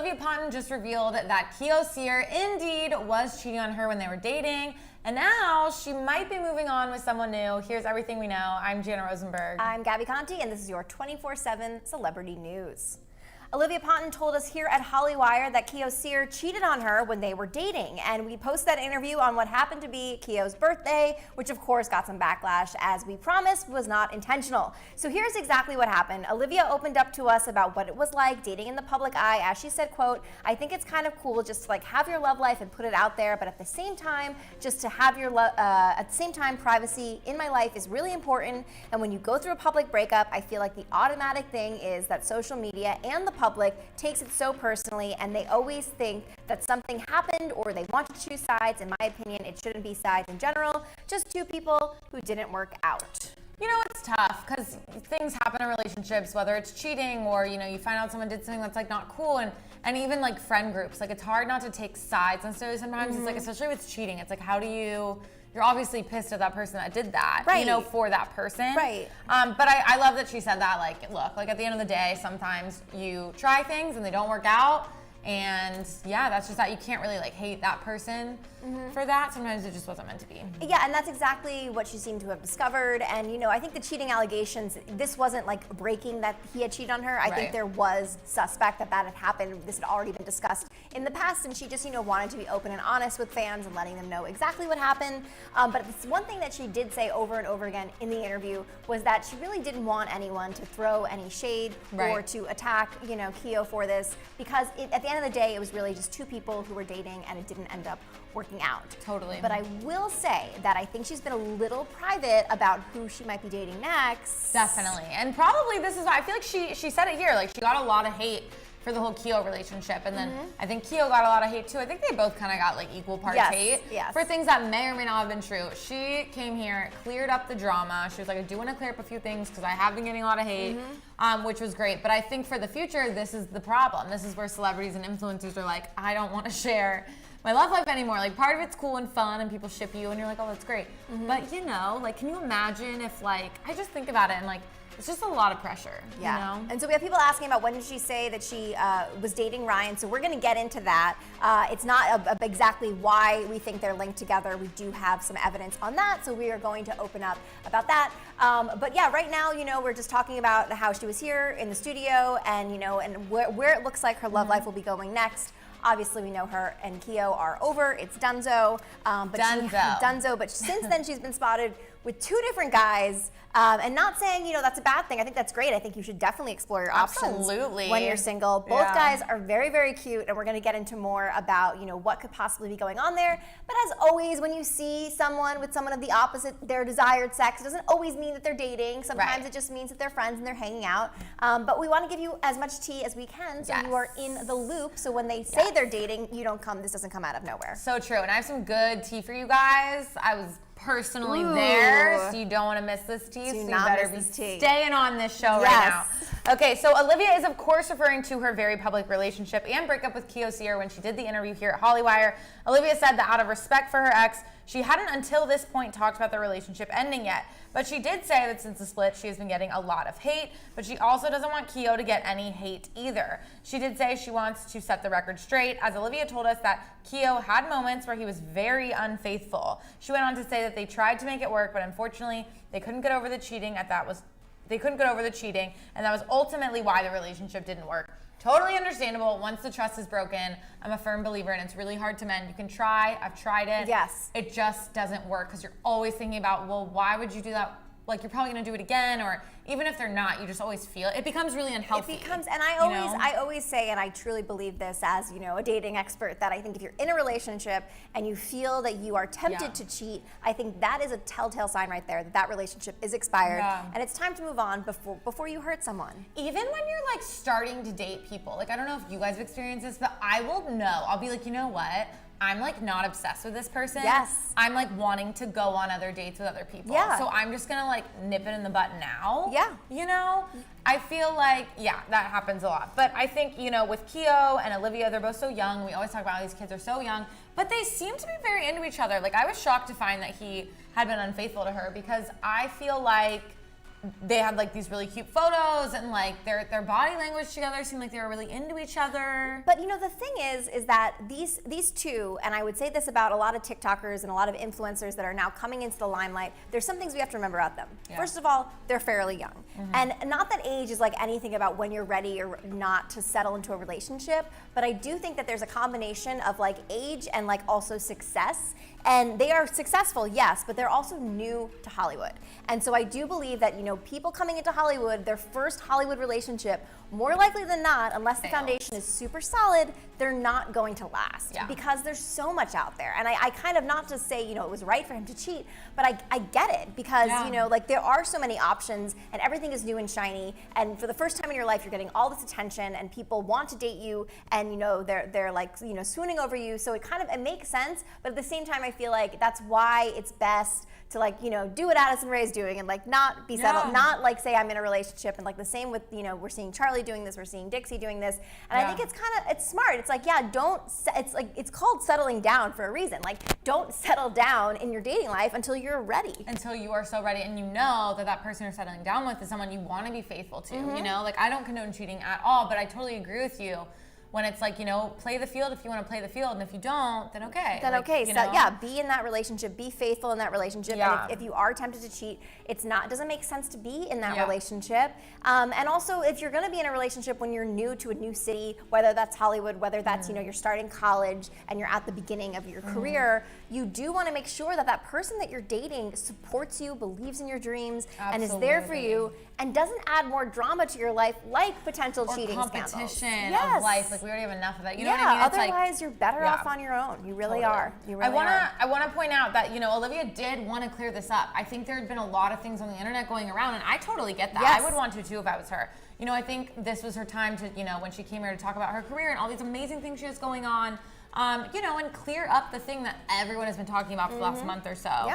Olivia Ponton just revealed that Kio Cyr indeed was cheating on her when they were dating, and now she might be moving on with someone new. Here's everything we know. I'm Jana Rosenberg. I'm Gabi Conti, and this is your 24/7 celebrity news. Olivia Ponton told us here at Hollywire that Kio Cyr cheated on her when they were dating, and we posted that interview on what happened to be Kio's birthday, which of course got some backlash, as we promised was not intentional. So here's exactly what happened. Olivia opened up to us about what it was like dating in the public eye. As she said, quote, "I think it's kind of cool just to like have your love life and put it out there, but at the same time, just to have your privacy in my life is really important. And when you go through a public breakup, I feel like the automatic thing is that social media and the public takes it so personally, and they always think that something happened or they want to choose sides. In my opinion, it shouldn't be sides in general, just two people who didn't work out." You know, it's tough because things happen in relationships, whether it's cheating or, you know, you find out someone did something that's like not cool, and even like friend groups, like it's hard not to take sides. And so sometimes it's like, especially with cheating, it's like, how do you're obviously pissed at that person that did that, right, you know, for that person. Right. But I love that she said that, like, look, like at the end of the day, sometimes you try things and they don't work out. And yeah, that's just that. You can't really like hate that person for that. Sometimes it just wasn't meant to be. Yeah, and that's exactly what she seemed to have discovered. And you know, I think the cheating allegations, this wasn't like breaking that he had cheated on her. I think there was suspect that had happened. This had already been discussed in the past, and she just, you know, wanted to be open and honest with fans and letting them know exactly what happened. But it's one thing that she did say over and over again in the interview was that she really didn't want anyone to throw any shade or to attack, you know, Kio for this, because at the end of the day, it was really just two people who were dating, and it didn't end up working out. Totally. But I will say that I think she's been a little private about who she might be dating next. Definitely. And probably this is why I feel like she said it here, like she got a lot of hate for the whole Kio relationship, and then I think Kio got a lot of hate too. I think they both kind of got like equal parts hate for things that may or may not have been true. She came here, cleared up the drama. She was like, I do want to clear up a few things because I have been getting a lot of hate, which was great. But I think for the future, this is the problem. This is where celebrities and influencers are like, I don't want to share my love life anymore. Like, part of it's cool and fun and people ship you and you're like, oh, that's great. But you know, like, can you imagine if like, I just think about it and like, it's just a lot of pressure, you know? And so we have people asking about when did she say that she was dating Ryan, so we're gonna get into that. It's not exactly why we think they're linked together. We do have some evidence on that, so we are going to open up about that. But yeah, right now, you know, we're just talking about how she was here in the studio and, you know, and where it looks like her love life will be going next. Obviously, we know her and Kio are over. It's Dunzo. But since then, she's been spotted with two different guys, and not saying, you know, that's a bad thing. I think that's great. I think you should definitely explore your options when you're single. Both guys are very, very cute, and we're going to get into more about, you know, what could possibly be going on there. But as always, when you see someone with someone of the opposite, their desired sex, it doesn't always mean that they're dating. Sometimes it just means that they're friends and they're hanging out. But we want to give you as much tea as we can, so you are in the loop. So when they say they're dating, this doesn't come out of nowhere. So true. And I have some good tea for you guys. I was personally there, so you don't want to miss this tea, so you better be staying on this show right now. Okay, so Olivia is of course referring to her very public relationship and breakup with Kio Cyr when she did the interview here at Hollywire. Olivia said that out of respect for her ex, she hadn't until this point talked about the relationship ending yet. But she did say that since the split, she has been getting a lot of hate, but she also doesn't want Kio to get any hate either. She did say she wants to set the record straight, as Olivia told us that Kio had moments where he was very unfaithful. She went on to say that they tried to make it work, but unfortunately, they couldn't get over the cheating, and that was ultimately why the relationship didn't work. Totally understandable. Once the trust is broken, I'm a firm believer, and it's really hard to mend. You can try. I've tried it. Yes. It just doesn't work because you're always thinking about, well, why would you do that? Like, you're probably going to do it again, or even if they're not, you just always feel it. It becomes really unhealthy. It becomes, and I always say, and I truly believe this as, you know, a dating expert, that I think if you're in a relationship and you feel that you are tempted to cheat, I think that is a telltale sign right there that that relationship is expired, and it's time to move on before you hurt someone. Even when you're like starting to date people, like I don't know if you guys have experienced this, but I will know. I'll be like, you know what? I'm like not obsessed with this person. Yes. I'm like wanting to go on other dates with other people. Yeah. So I'm just gonna like nip it in the butt now. Yeah. You know? I feel like, that happens a lot. But I think, you know, with Kio and Olivia, they're both so young. We always talk about how these kids are so young, but they seem to be very into each other. Like, I was shocked to find that he had been unfaithful to her, because I feel like they had like these really cute photos, and like their body language together seemed like they were really into each other. But you know, the thing is that these two, and I would say this about a lot of TikTokers and a lot of influencers that are now coming into the limelight, there's some things we have to remember about them. Yeah. First of all, they're fairly young. And not that age is like anything about when you're ready or not to settle into a relationship, but I do think that there's a combination of like age and like also success. And they are successful, yes, but they're also new to Hollywood. And so I do believe that, you know, people coming into Hollywood, their first Hollywood relationship, more likely than not, unless the foundation is super solid, they're not going to last because there's so much out there. And I kind of, not to say, you know, it was right for him to cheat, but I get it because, you know, like there are so many options and everything is new and shiny. And for the first time in your life, you're getting all this attention and people want to date you and, you know, they're like, you know, swooning over you. So it kind of, it makes sense. But at the same time, I feel like that's why it's best to like, you know, do what Addison Rae's doing and like not be settled, not like say I'm in a relationship and like the same with, you know, we're seeing Charlie doing this, we're seeing Dixie doing this. And I think it's kind of, it's smart. It's like, it's like, it's called settling down for a reason. Like don't settle down in your dating life until you're ready. Until you are so ready and you know that that person you're settling down with is someone you want to be faithful to, you know? Like I don't condone cheating at all, but I totally agree with you. When it's like, you know, play the field if you want to play the field, and if you don't, then okay. Then like, okay, so yeah, be in that relationship, be faithful in that relationship, and if you are tempted to cheat, it doesn't make sense to be in that relationship. And also, if you're going to be in a relationship when you're new to a new city, whether that's Hollywood, whether that's, you know, you're starting college and you're at the beginning of your career, you do want to make sure that that person that you're dating supports you, believes in your dreams, and is there for you, and doesn't add more drama to your life, like potential cheating scandals. Competition of life. Like we already have enough of that. You know what I mean? It's otherwise you're better off on your own. You really are. You really are. I want to point out that, you know, Olivia did want to clear this up. I think there had been a lot of things on the internet going around, and I totally get that. I would want to too if I was her. You know, I think this was her time to, you know, when she came here to talk about her career and all these amazing things she has going on. You know, and clear up the thing that everyone has been talking about for the last month or so.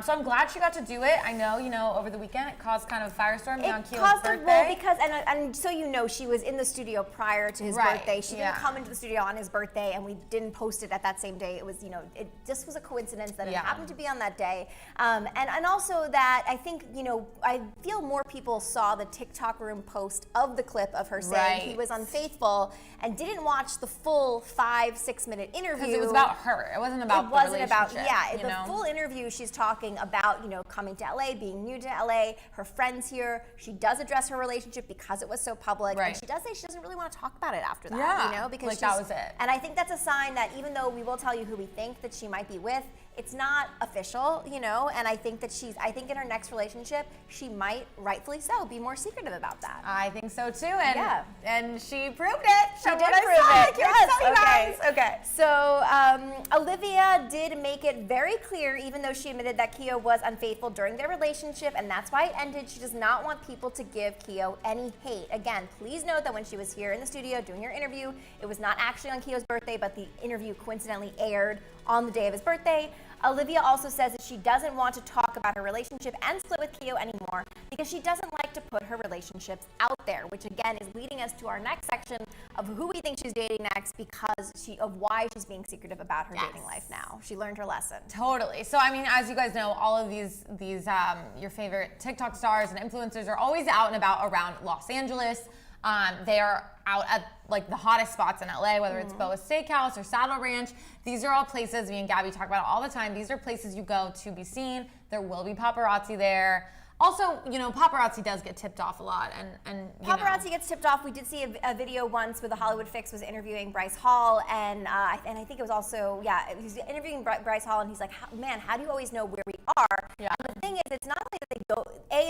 So I'm glad she got to do it. I know, you know, over the weekend it caused kind of a firestorm on Kio's birthday. Well, because, and so you know, she was in the studio prior to his birthday. She didn't come into the studio on his birthday, and we didn't post it at that same day. It was, you know, it just was a coincidence that it happened to be on that day. And also that I think, you know, I feel more people saw the TikTok room post of the clip of her saying he was unfaithful and didn't watch the full 5-6 minute interview. Because it was about her. It wasn't about the relationship. The full interview, she's talking about, you know, coming to LA, being new to LA, her friends here. She does address her relationship because it was so public. And she does say she doesn't really want to talk about it after that, you know, because like that was it. And I think that's a sign that even though we will tell you who we think that she might be with, it's not official, you know, and I think that I think in her next relationship, she might, rightfully so, be more secretive about that. I think so too, and she proved it. She did prove it. Yes, okay. So Olivia did make it very clear, even though she admitted that Kio was unfaithful during their relationship, and that's why it ended. She does not want people to give Kio any hate. Again, please note that when she was here in the studio doing her interview, it was not actually on Kio's birthday, but the interview coincidentally aired on the day of his birthday. Olivia also says that she doesn't want to talk about her relationship and split with Kio anymore because she doesn't like to put her relationships out there, which again is leading us to our next section of who we think she's dating next because of why she's being secretive about her dating life now. She learned her lesson. Totally. So I mean, as you guys know, all of these your favorite TikTok stars and influencers are always out and about around Los Angeles. They are out at like the hottest spots in LA, whether it's Boa Steakhouse or Saddle Ranch. These are all places, me and Gabi talk about it all the time. These are places you go to be seen. There will be paparazzi there. Also, you know, paparazzi does get tipped off a lot, and paparazzi gets tipped off. We did see a video once where the Hollywood Fix was interviewing Bryce Hall, and I think it was also he was interviewing Bryce Hall, and he's like, "Man, how do you always know where we are?" And the thing is, it's not only that they go.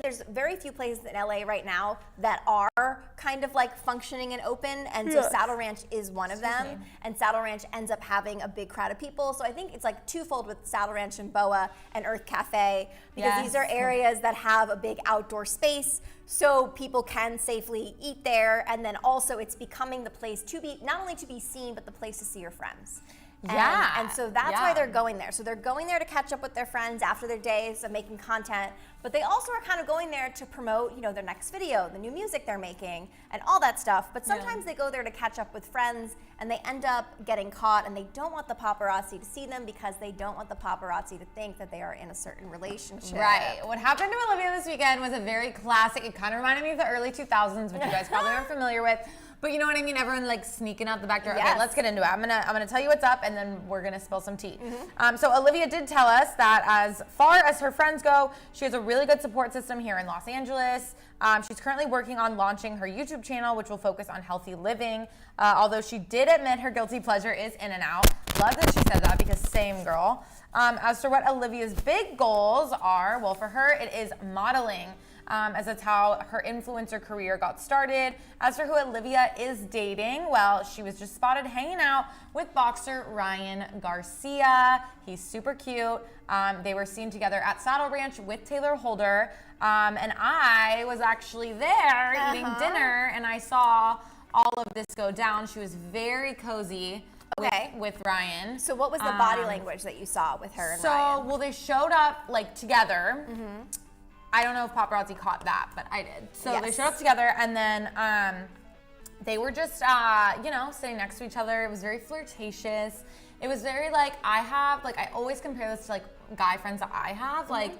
There's very few places in LA right now that are kind of like functioning and open, and so Saddle Ranch is one of them. And Saddle Ranch ends up having a big crowd of people. So I think it's like twofold with Saddle Ranch and Boa and Earth Cafe because these are areas that have a big outdoor space so people can safely eat there, and then also it's becoming the place to be not only to be seen but the place to see your friends. And so that's why they're going there. So they're going there to catch up with their friends after their days of making content, but they also are kind of going there to promote, you know, their next video, the new music they're making, and all that stuff. But sometimes they go there to catch up with friends, and they end up getting caught, and they don't want the paparazzi to see them because they don't want the paparazzi to think that they are in a certain relationship. Right. What happened to Olivia this weekend was a very classic, it kind of reminded me of the early 2000s, which you guys probably are familiar with. But you know what I mean? Everyone like sneaking out the back door. Yes. Okay, let's get into it. I'm gonna tell you what's up, and then we're gonna spill some tea. So Olivia did tell us that as far as her friends go, she has a really good support system here in Los Angeles. She's currently working on launching her YouTube channel, which will focus on healthy living. Although she did admit her guilty pleasure is In-N-Out. Love that she said that because same girl. As for what Olivia's big goals are, well, for her it is modeling. As that's how her influencer career got started. As for who Olivia is dating, well, she was just spotted hanging out with boxer Ryan Garcia. He's super cute. They were seen together at Saddle Ranch with Taylor Holder. And I was actually there eating dinner, and I saw all of this go down. She was very cozy. With Ryan. So what was the body language that you saw with her and Ryan? Well, they showed up like together. I don't know if paparazzi caught that, but I did. So they showed up together, and then they were just, you know, sitting next to each other. It was very flirtatious. It was very like, I always compare this to like guy friends that I have. Like,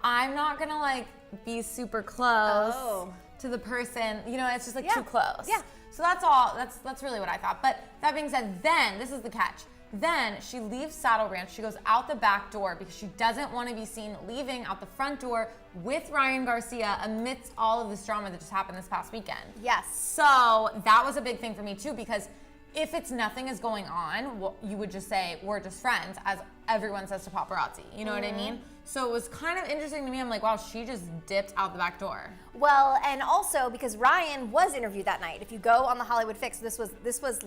I'm not gonna like be super close to the person. You know, it's just like too close. Yeah. So that's all. That's really what I thought. But that being said, then this is the catch. Then she leaves Saddle Ranch. She goes out the back door because she doesn't want to be seen leaving out the front door with Ryan Garcia amidst all of this drama that just happened this past weekend. Yes. So that was a big thing for me too, because if it's nothing is going on, well, you would just say we're just friends, as everyone says to paparazzi. You know what I mean? So it was kind of interesting to me. I'm like, wow, she just dipped out the back door. Well, and also because Ryan was interviewed that night. If you go on the Hollywood Fix, this was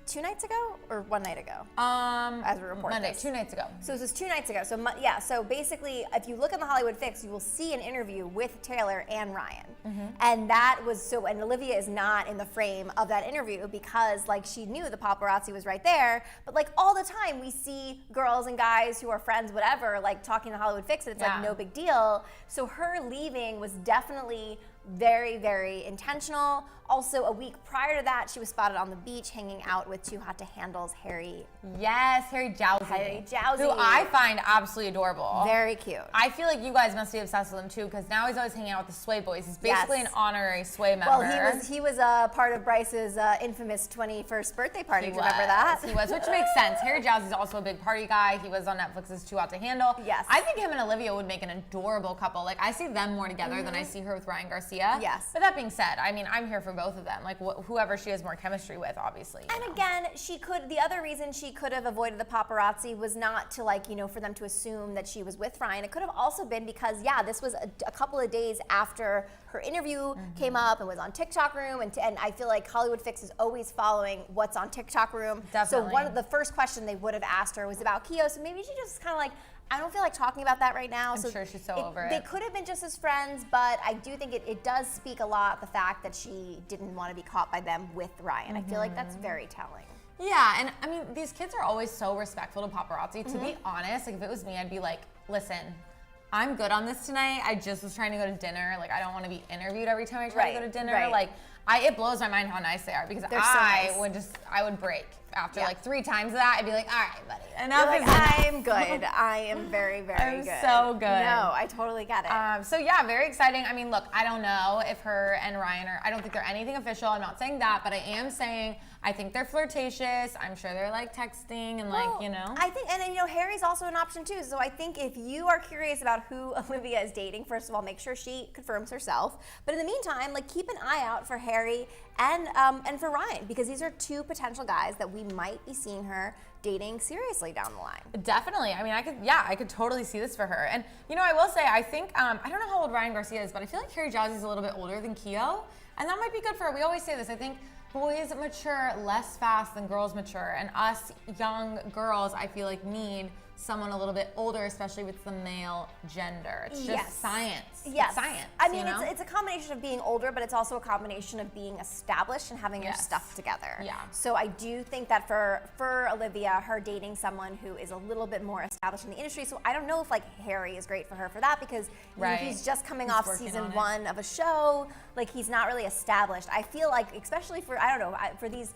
2 nights ago or 1 night ago? As we report Monday, this. 2 nights ago. So this was 2 nights ago. So yeah, so basically, if you look on the Hollywood Fix, you will see an interview with Taylor and Ryan, and that was so. And Olivia is not in the frame of that interview because like she knew the paparazzi was right there. But like all the time, we see girls and guys who are friends, whatever, like talking to Hollywood Fix, and it's like no big deal. So her leaving was definitely very, very intentional. Also, a week prior to that, she was spotted on the beach hanging out with Too Hot to Handle's Harry. Yes, Harry Jowsey. Harry Jowsey. Who I find absolutely adorable. Very cute. I feel like you guys must be obsessed with him too, because now he's always hanging out with the Sway Boys. He's basically an honorary Sway member. Well, he was part of Bryce's infamous 21st birthday party. Do you remember that? He was, which makes sense. Harry Jowsey's also a big party guy. He was on Netflix's Too Hot to Handle. Yes. I think him and Olivia would make an adorable couple. Like, I see them more together than I see her with Ryan Garcia. Yes. But that being said, I mean, I'm here for both of them. Like, whoever she has more chemistry with, obviously. And again, the other reason she could have avoided the paparazzi was not to like, you know, for them to assume that she was with Ryan. It could have also been because, this was a couple of days after her interview came up and was on TikTok Room. And I feel like Hollywood Fix is always following what's on TikTok Room. Definitely. So one of the first question they would have asked her was about Kio. So maybe she just kind of like, I don't feel like talking about that right now. I'm sure she's so over it. They could have been just as friends, but I do think it does speak a lot, the fact that she didn't want to be caught by them with Ryan. I feel like that's very telling. Yeah, and I mean, these kids are always so respectful to paparazzi. To be honest, like if it was me, I'd be like, listen, I'm good on this tonight. I just was trying to go to dinner. Like, I don't want to be interviewed every time I try to go to dinner. Right. Like, it blows my mind how nice they are, because I would break. After like 3 times of that, I'd be like, all right, buddy, enough is enough. I'm good. I am very, very good. I'm so good. No, I totally get it. So yeah, very exciting. I mean, look, I don't know if her and Ryan I don't think they're anything official. I'm not saying that, but I am saying I think they're flirtatious. I'm sure they're like texting and like, you know. I think, and then, you know, Harry's also an option too. So I think if you are curious about who Olivia is dating, first of all, make sure she confirms herself. But in the meantime, like keep an eye out for Harry and for Ryan, because these are 2 potential guys that we might be seeing her dating seriously down the line. Definitely. I mean, I could totally see this for her. And, you know, I will say, I think, I don't know how old Ryan Garcia is, but I feel like Harry Jowsey's a little bit older than Kio. And that might be good for her. We always say this. I think boys mature less fast than girls mature. And us young girls, I feel like, need someone a little bit older, especially with the male gender. It's just science. Yes. It's science. I mean, it's a combination of being older, but it's also a combination of being established and having your stuff together. Yeah. So I do think that for Olivia, her dating someone who is a little bit more established in the industry. So I don't know if like Harry is great for her for that, because you know, he's just coming off season 1 of a show. Like, he's not really established. I feel like, especially for, I don't know, for these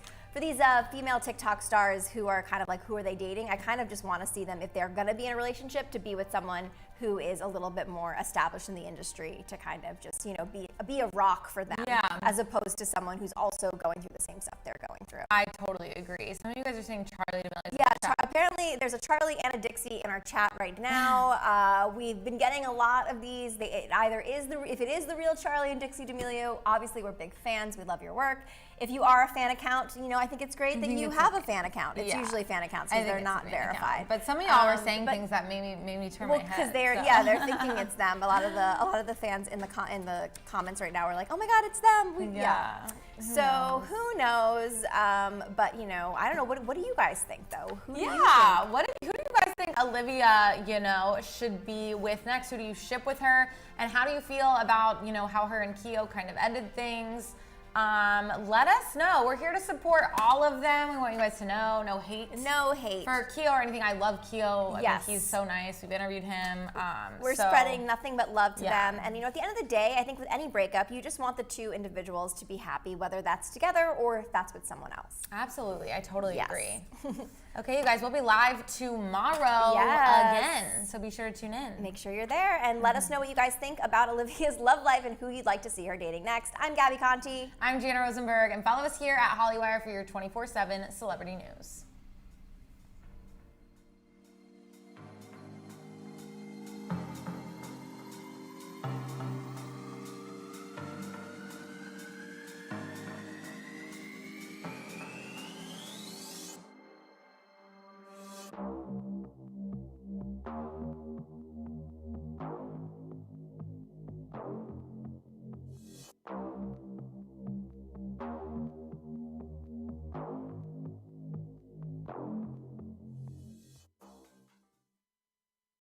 female TikTok stars who are kind of like, who are they dating? I kind of just want to see them, if they're going to be in a relationship, to be with someone who is a little bit more established in the industry, to kind of just, you know, be a rock for them, as opposed to someone who's also going through the same stuff they're going through. I totally agree. Some of you guys are saying Charlie D'Amelio. Yeah, apparently there's a Charlie and a Dixie in our chat right now. We've been getting a lot of these. If it is the real Charlie and Dixie D'Amelio, obviously we're big fans. We love your work. If you are a fan account, you know, I think it's great that you have a fan account. It's usually fan accounts because they're not verified. But some of y'all were saying things that made me turn my head. Because they're thinking it's them. A lot of the fans in the comments right now are like, oh my God, it's them. So who knows? But you know, I don't know. What do you guys think though? Who do you guys think Olivia, you know, should be with next? Who do you ship with her? And how do you feel about, you know, how her and Kio kind of ended things? Let us know. We're here to support all of them. We want you guys to know, no hate. No hate. For Kio or anything. I love Kio. I think he's so nice. We've interviewed him. We're spreading nothing but love to them. And you know, at the end of the day, I think with any breakup, you just want the two individuals to be happy, whether that's together or if that's with someone else. Absolutely. I totally agree. Okay, you guys, we'll be live tomorrow again. So be sure to tune in. Make sure you're there and let us know what you guys think about Olivia's love life and who you'd like to see her dating next. I'm Gabi Conti. I'm Jana Rosenberg, and follow us here at Hollywire for your 24/7 celebrity news.